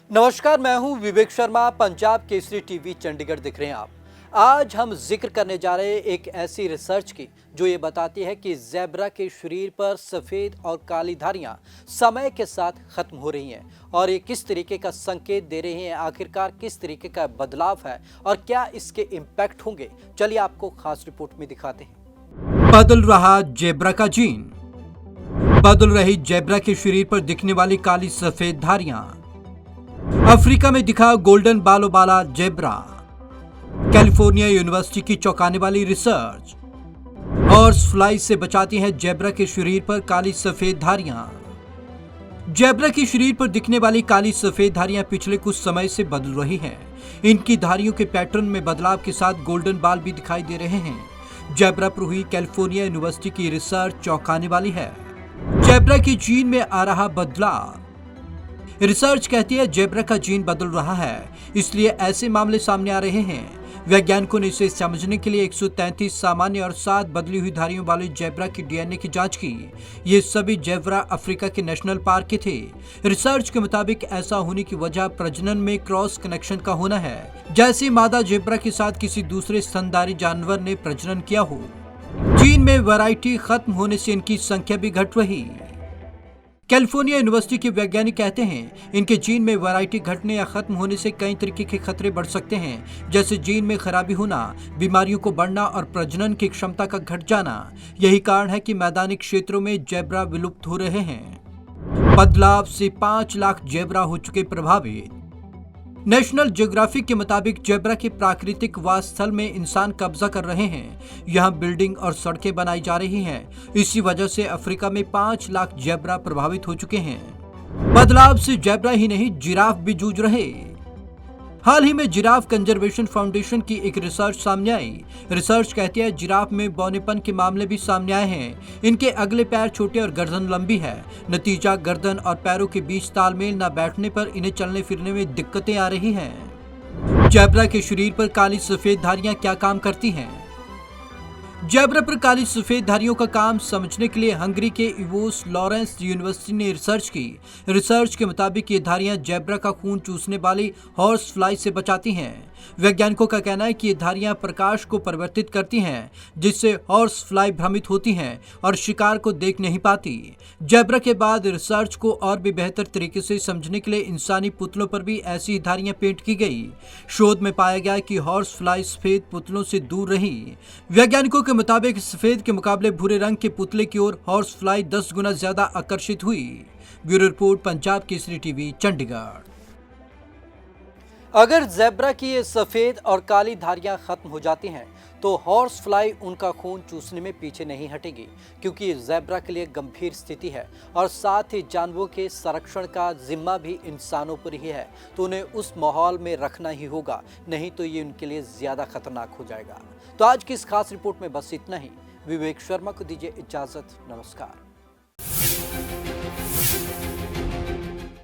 नमस्कार, मैं हूं विवेक शर्मा। पंजाब केसरी टीवी चंडीगढ़ दिख रहे हैं आप। आज हम जिक्र करने जा रहे हैं एक ऐसी रिसर्च की जो ये बताती है कि ज़ेब्रा के शरीर पर सफ़ेद और काली धारियां समय के साथ खत्म हो रही हैं और ये किस तरीके का संकेत दे रही हैं। आखिरकार किस तरीके का बदलाव है और क्या इसके इम्पैक्ट होंगे, चलिए आपको खास रिपोर्ट में दिखाते हैं। बदल रहा जेब्रा का जीन। बदल रही जेब्रा के शरीर पर दिखने वाली काली सफेद धारियां। अफ्रीका में दिखा गोल्डन बालों वाला जेब्रा। कैलिफोर्निया यूनिवर्सिटी की चौंकाने वाली रिसर्च। हॉर्स फ्लाई से बचाती है जेब्रा के शरीर पर काली सफेद धारियां। जेब्रा के शरीर पर दिखने वाली काली सफेद धारियां पिछले कुछ समय से बदल रही हैं। इनकी धारियों के पैटर्न में बदलाव के साथ गोल्डन बाल भी दिखाई दे रहे हैं। जेब्रा पर हुई कैलिफोर्निया यूनिवर्सिटी की रिसर्च चौंकाने वाली है। जेब्रा की जीन में आ रहा बदलाव। रिसर्च कहती है जेब्रा का जीन बदल रहा है, इसलिए ऐसे मामले सामने आ रहे हैं। वैज्ञानिकों ने इसे समझने के लिए 133 सामान्य और 7 बदली हुई धारियों वाले जेब्रा की डीएनए की जांच की। ये सभी जेब्रा अफ्रीका के नेशनल पार्क के थे। रिसर्च के मुताबिक ऐसा होने की वजह प्रजनन में क्रॉस कनेक्शन का होना है, जैसे मादा जेब्रा के साथ किसी दूसरे स्तनधारी जानवर ने प्रजनन किया हो। जीन में वैरायटी खत्म होने से इनकी संख्या भी घट रही। कैलिफोर्निया यूनिवर्सिटी के वैज्ञानिक कहते हैं इनके जीन में वैरायटी घटने या खत्म होने से कई तरीके के खतरे बढ़ सकते हैं, जैसे जीन में खराबी होना, बीमारियों को बढ़ना और प्रजनन की क्षमता का घट जाना। यही कारण है कि मैदानी क्षेत्रों में जेब्रा विलुप्त हो रहे हैं। बदलाव से 5 लाख जेब्रा हो चुके प्रभावित। नेशनल ज्योग्राफिक के मुताबिक जेब्रा के प्राकृतिक वास स्थल में इंसान कब्जा कर रहे हैं। यहाँ बिल्डिंग और सड़कें बनाई जा रही हैं। इसी वजह से अफ्रीका में 5 लाख जेब्रा प्रभावित हो चुके हैं। बदलाव से जेब्रा ही नहीं, जिराफ भी जूझ रहे। हाल ही में जिराफ कंजर्वेशन फाउंडेशन की एक रिसर्च सामने आई। रिसर्च कहती है जिराफ में बौनेपन के मामले भी सामने आए हैं। इनके अगले पैर छोटे और गर्दन लंबी है। नतीजा, गर्दन और पैरों के बीच तालमेल न बैठने पर इन्हें चलने फिरने में दिक्कतें आ रही हैं। जेब्रा के शरीर पर काली सफेद धारियां क्या काम करती हैं? जेब्रा पर काली सफेद धारियों का काम समझने के लिए हंगरी के इवोस लॉरेंस यूनिवर्सिटी ने रिसर्च की। रिसर्च के मुताबिक ये धारियां जेब्रा का खून चूसने वाली हॉर्स फ्लाई से बचाती हैं। वैज्ञानिकों का कहना है कि ये धारियां प्रकाश को परिवर्तित करती हैं, जिससे हॉर्स फ्लाई भ्रमित होती हैं और शिकार को देख नहीं पाती। जेब्रा के बाद रिसर्च को और भी बेहतर तरीके से समझने के लिए इंसानी पुतलों पर भी ऐसी धारियां पेंट की गई। शोध में पाया गया कि हॉर्स फ्लाई सफेद पुतलों से दूर रही। वैज्ञानिकों के मुताबिक सफेद के मुकाबले भूरे रंग के पुतले की ओर हॉर्स फ्लाई 10 गुना ज्यादा आकर्षित हुई। Bureau report, Punjab Kesari TV, Chandigarh. अगर ज़ेब्रा की ये सफ़ेद और काली धारियां खत्म हो जाती हैं तो हॉर्स फ्लाई उनका खून चूसने में पीछे नहीं हटेगी, क्योंकि ये ज़ेब्रा के लिए गंभीर स्थिति है और साथ ही जानवरों के संरक्षण का जिम्मा भी इंसानों पर ही है। तो उन्हें उस माहौल में रखना ही होगा, नहीं तो ये उनके लिए ज़्यादा खतरनाक हो जाएगा। तो आज की इस खास रिपोर्ट में बस इतना ही। विवेक शर्मा को दीजिए इजाज़त। नमस्कार।